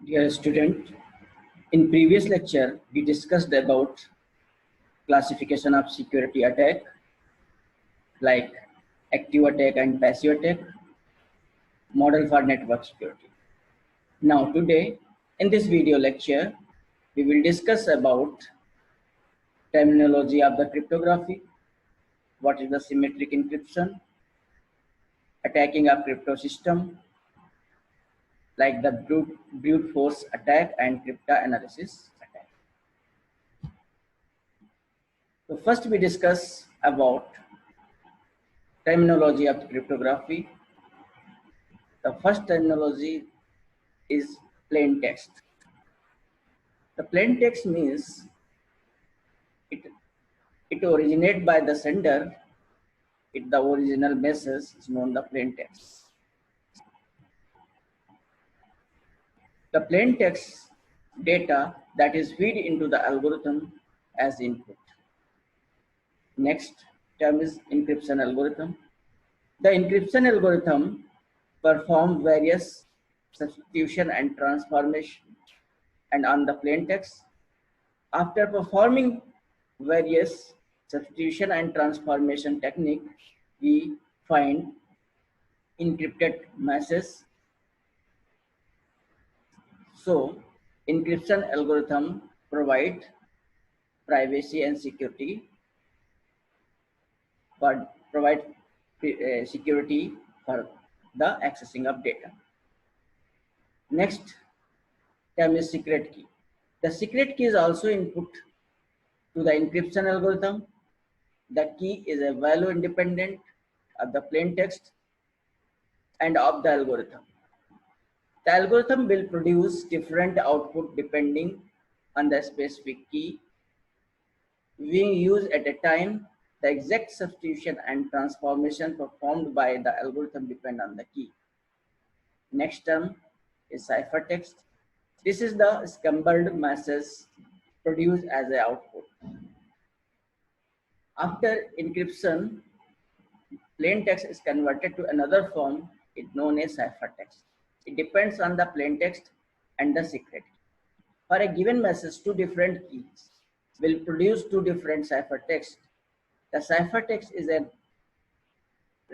Dear student, in previous lecture we discussed about classification of security attack like active attack and passive attack, model for network security. Now today in this video lecture we will discuss about terminology of the cryptography, what is the symmetric encryption, attacking a crypto system like the brute force attack and cryptanalysis attack. So first we discuss about terminology of cryptography. The first terminology is plain text. The plain text means it originates by the sender. The original message is known the plain text. The plain text data that is fed into the algorithm as input. Next term is encryption algorithm. The encryption algorithm performs various substitution and transformation and on the plain text. After performing various substitution and transformation technique, we find encrypted message. So encryption algorithm provide privacy and security, but provide security for the accessing of data. Next term is secret key. The secret key is also input to the encryption algorithm. The key is a value independent of the plain text and of the algorithm. The algorithm will produce different output depending on the specific key being used at a time. The exact substitution and transformation performed by the algorithm depend on the key. Next term is ciphertext. This is the scrambled message produced as an output. After encryption, plain text is converted to another form, it known as ciphertext. It depends on the plain text and the secret key. For a given message, two different keys will produce two different ciphertext. The ciphertext is a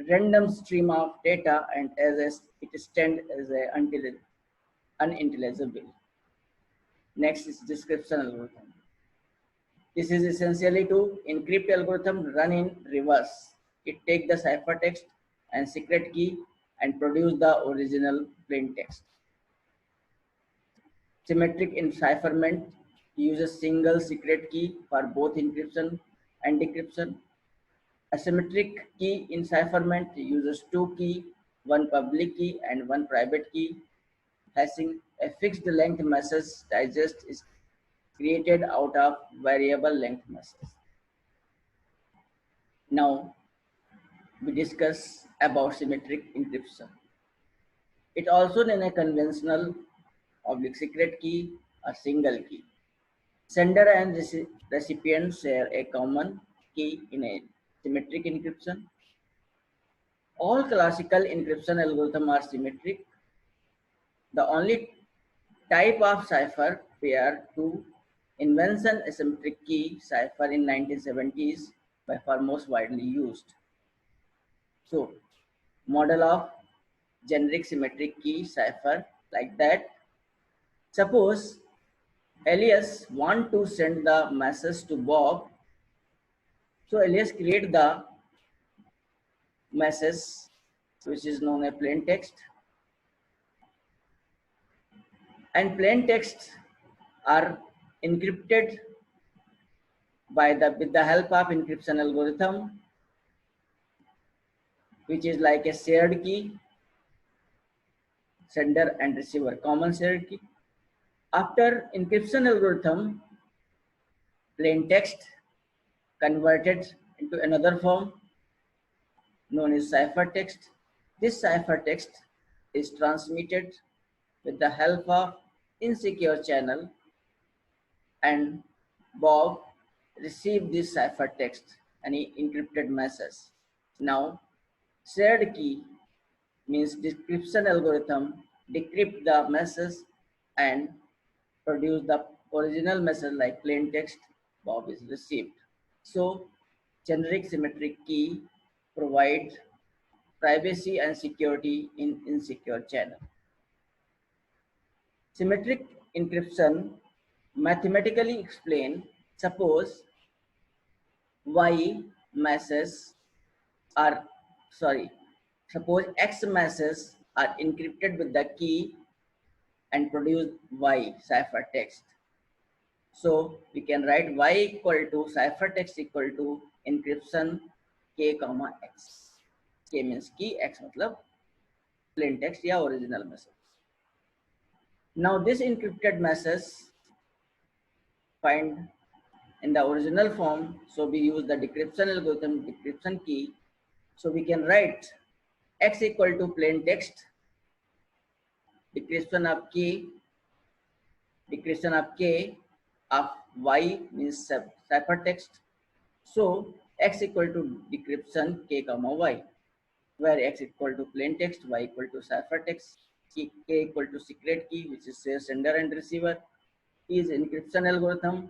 random stream of data and it stands as unintelligible. Next is description algorithm. This is essentially to encrypt algorithm run in reverse. It takes the ciphertext and secret key and produce the original plain text. Symmetric encipherment uses single secret key for both encryption and decryption. Asymmetric key encipherment uses two keys, one public key and one private key. Hashing a fixed length message digest is created out of variable length message. Now we discuss about symmetric encryption. It also known as conventional secret key or single key. Sender and recipient share a common key in a symmetric encryption. All classical encryption algorithms are symmetric. The only type of cipher prior to invention asymmetric key cipher in 1970s by far most widely used. So model of generic symmetric key cipher like that. Suppose Elias want to send the message to Bob. So Elias create the message which is known as plain text. And plain text are encrypted with the help of encryption algorithm, which is like a shared key, sender and receiver, common shared key. After encryption algorithm, plain text converted into another form known as ciphertext. This ciphertext is transmitted with the help of insecure channel, and Bob received this ciphertext and he encrypted message. Now shared key means decryption algorithm decrypt the message and produce the original message like plain text Bob is received. So generic symmetric key provides privacy and security in insecure channel. Symmetric encryption mathematically explain, suppose Y masses are, sorry, suppose X masses are encrypted with the key and produce Y ciphertext. So we can write Y equal to ciphertext equal to encryption K comma X. K means key, X मतलब plain text या original message. Now this encrypted message find in the original form, so we use the decryption algorithm, decryption key. So we can write X equal to plain text, decryption of K, decryption of K of Y means ciphertext. So X equal to decryption K comma Y, where X equal to plain text, Y equal to ciphertext, K equal to secret key, which is sender and receiver. E is encryption algorithm,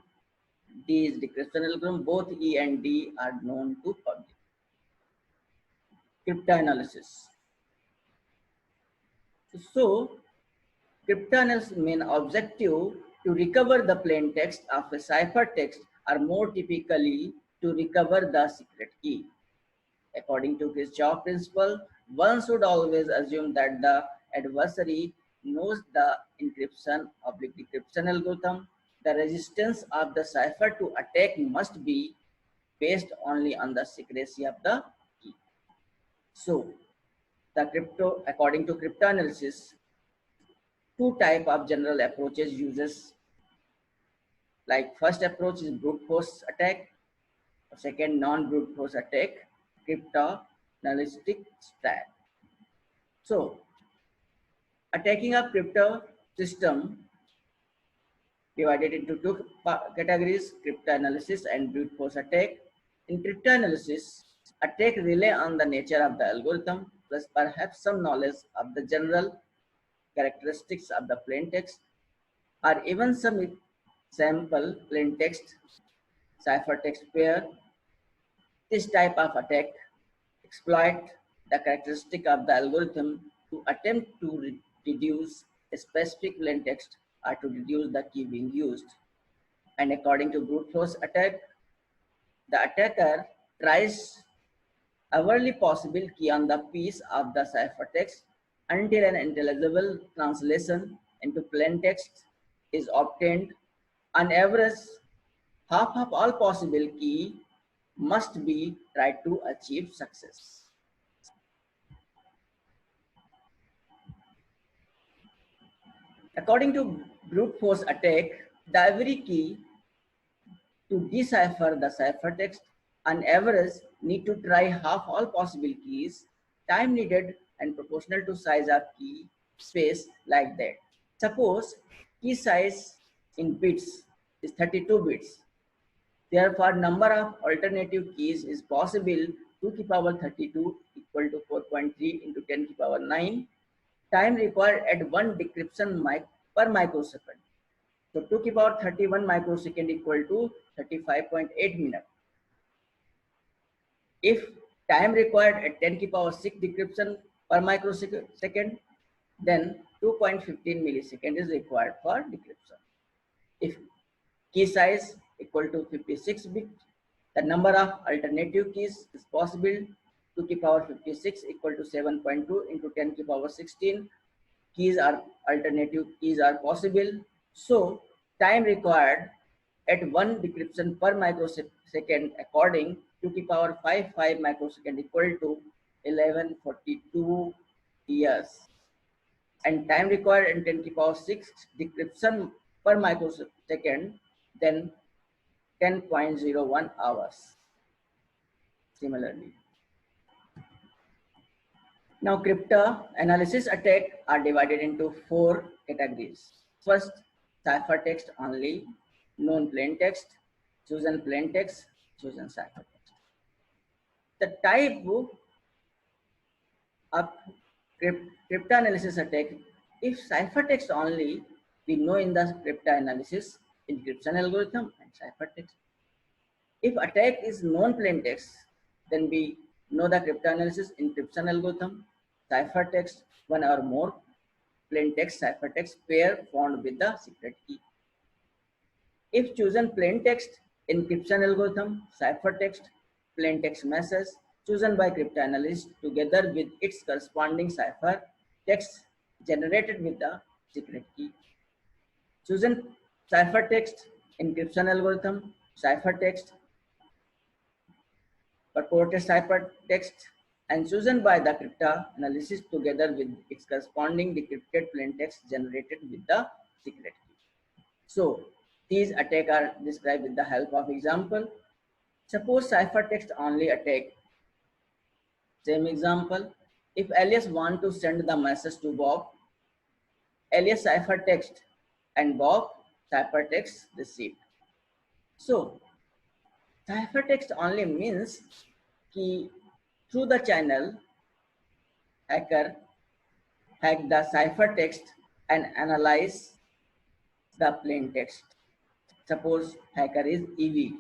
D is decryption algorithm. Both E and D are known to public. Cryptanalysis. So cryptanalysis main objective to recover the plain text of a ciphertext or more typically to recover the secret key. According to Kirchhoff principle, one should always assume that the adversary knows the encryption or decryption algorithm. The resistance of the cipher to attack must be based only on the secrecy of the key. So, according to cryptanalysis, two type of general approaches uses, like first approach is brute force attack, second non-brute force attack, cryptanalytic stack. So attacking a crypto system divided into two categories, cryptanalysis and brute force attack. In cryptanalysis, attack rely on the nature of the algorithm plus perhaps some knowledge of the general characteristics of the plain text or even some sample plain text ciphertext pair. This type of attack exploit the characteristic of the algorithm to attempt to reduce a specific plain text or to reduce the key being used. And according to brute force attack, the attacker tries every possible key on the piece of the ciphertext until an intelligible translation into plain text is obtained. On average, half of all possible key must be tried to achieve success. According to brute force attack, the every key to decipher the ciphertext on average need to try half all possible keys, time needed and proportional to size of key space like that. Suppose key size in bits is 32 bits. Therefore, number of alternative keys is possible 2 to the power 32 equal to 4.3 into 10 to the power 9. Time required at one decryption per microsecond. So 2 to the power 31 microsecond equal to 35.8 minutes. If time required at 10 to the power 6 decryption per microsecond, then 2.15 millisecond is required for decryption. If key size equal to 56 bit, the number of alternative keys is possible 2 to the power 56 equal to 7.2 into 10 to the power 16. Alternative keys are possible. So time required at one decryption per microsecond according to the power 5 microsecond equal to 1142 years. And time required in 10 to the power 6 decryption per microsecond, then 10.01 hours. Similarly. Now, cryptanalysis attacks are divided into four categories. First, ciphertext only, known plain text, chosen plain text, chosen ciphertext. The type of cryptanalysis attack, if ciphertext only, we know in the cryptanalysis, encryption algorithm and ciphertext. If attack is non-plain text, then we know the cryptanalysis, encryption algorithm, ciphertext, one or more plain text ciphertext pair formed with the secret key. If chosen plain text, encryption algorithm, ciphertext, plain text message chosen by cryptanalyst together with its corresponding cipher text generated with the secret key. Chosen ciphertext, encryption algorithm, ciphertext, purported ciphertext, and chosen by the cryptanalysis together with its corresponding decrypted plain text generated with the secret key. So these attacks are described with the help of example. Suppose ciphertext only attack. Same example. If alias want to send the message to Bob, alias ciphertext and Bob ciphertext received. So ciphertext only means कि through the channel hacker hack the ciphertext and analyze the plain text. Suppose hacker is EV.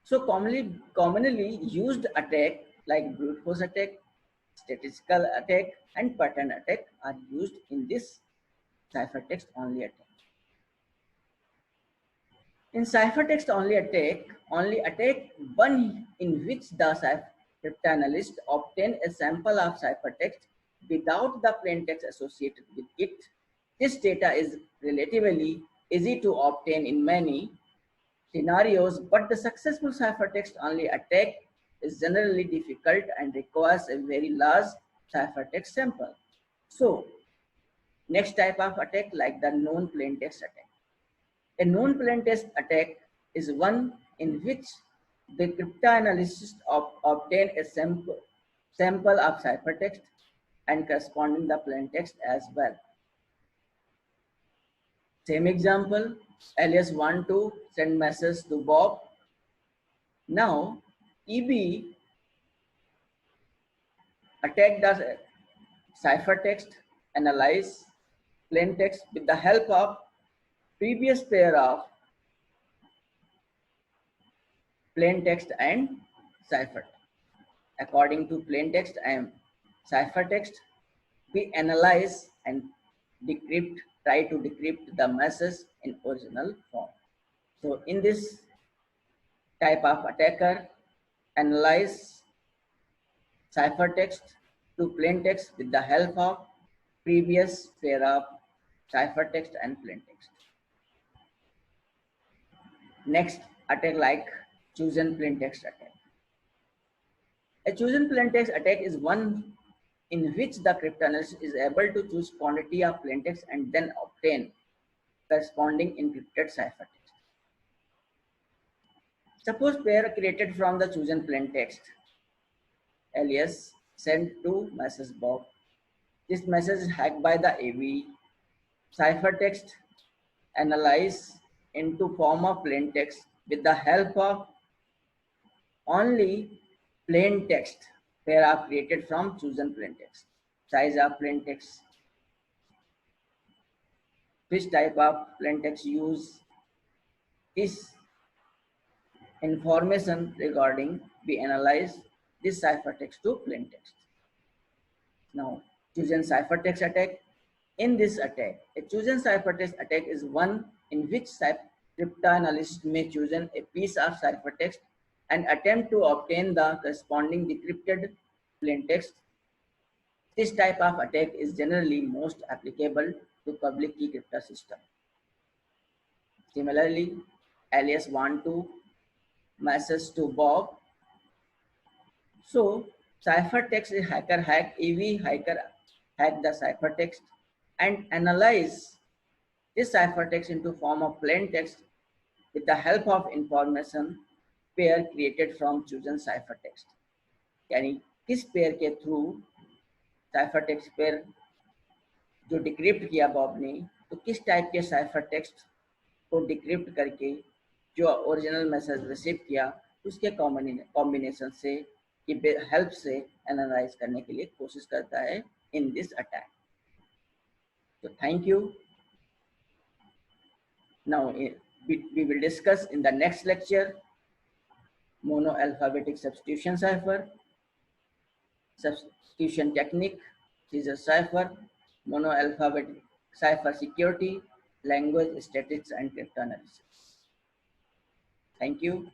So commonly used attack like brute force attack, statistical attack, and pattern attack are used in this ciphertext only attack. In ciphertext only attack one in which the cryptanalyst obtain a sample of ciphertext without the plain text associated with it. This data is relatively easy to obtain in many scenarios, but the successful ciphertext only attack is generally difficult and requires a very large ciphertext sample. So, next type of attack like the known plain text attack. A known plain text attack is one in which the cryptanalyst obtain a sample of ciphertext and corresponding the plain text as well. Same example, alias want to send message to Bob. Now, EB attack the ciphertext, analyze plain text with the help of previous pair of plain text and cipher. According to plain text and ciphertext, we analyze and try to decrypt the message in original form. So in this type of attacker, analyze ciphertext to plain text with the help of previous pair of ciphertext and plain text. Next, attack like chosen plain text attack. A chosen plain text attack is one in which the cryptanalyst is able to choose quantity of plain text and then obtain corresponding encrypted ciphertext. Suppose pair created from the chosen plain text, alias sent to message Bob. This message is hacked by the AV. Ciphertext analyze into form of plain text with the help of only plain text pair are created from chosen plain text. Size of plain text. Which type of plain text use is information regarding we analyze this ciphertext to plain text. Now, chosen ciphertext attack. In this attack, a chosen ciphertext attack is one in which cryptanalyst may choose a piece of ciphertext and attempt to obtain the corresponding decrypted plain text. This type of attack is generally most applicable to public key crypto system. Similarly, alias want to message to Bob. So ciphertext hacker hack EV hacker hack the ciphertext and analyze this ciphertext into form of plain text with the help of information pair created from chosen ciphertext. यानी किस pair के through ciphertext pair जो decrypt किया Bob ने तो किस type के ciphertext को डिक्रिप्ट करके जो ओरिजिनल मैसेज रिसीव किया उसके कॉम्बिनेशन से की हेल्प से एनालाइज करने के लिए कोशिश करता है इन दिस अटैक. तो thank you. Now we will discuss in the next lecture monoalphabetic substitution cipher, substitution technique, scissor cipher, monoalphabetic cipher security, language statistics and cryptanalysis. Thank you.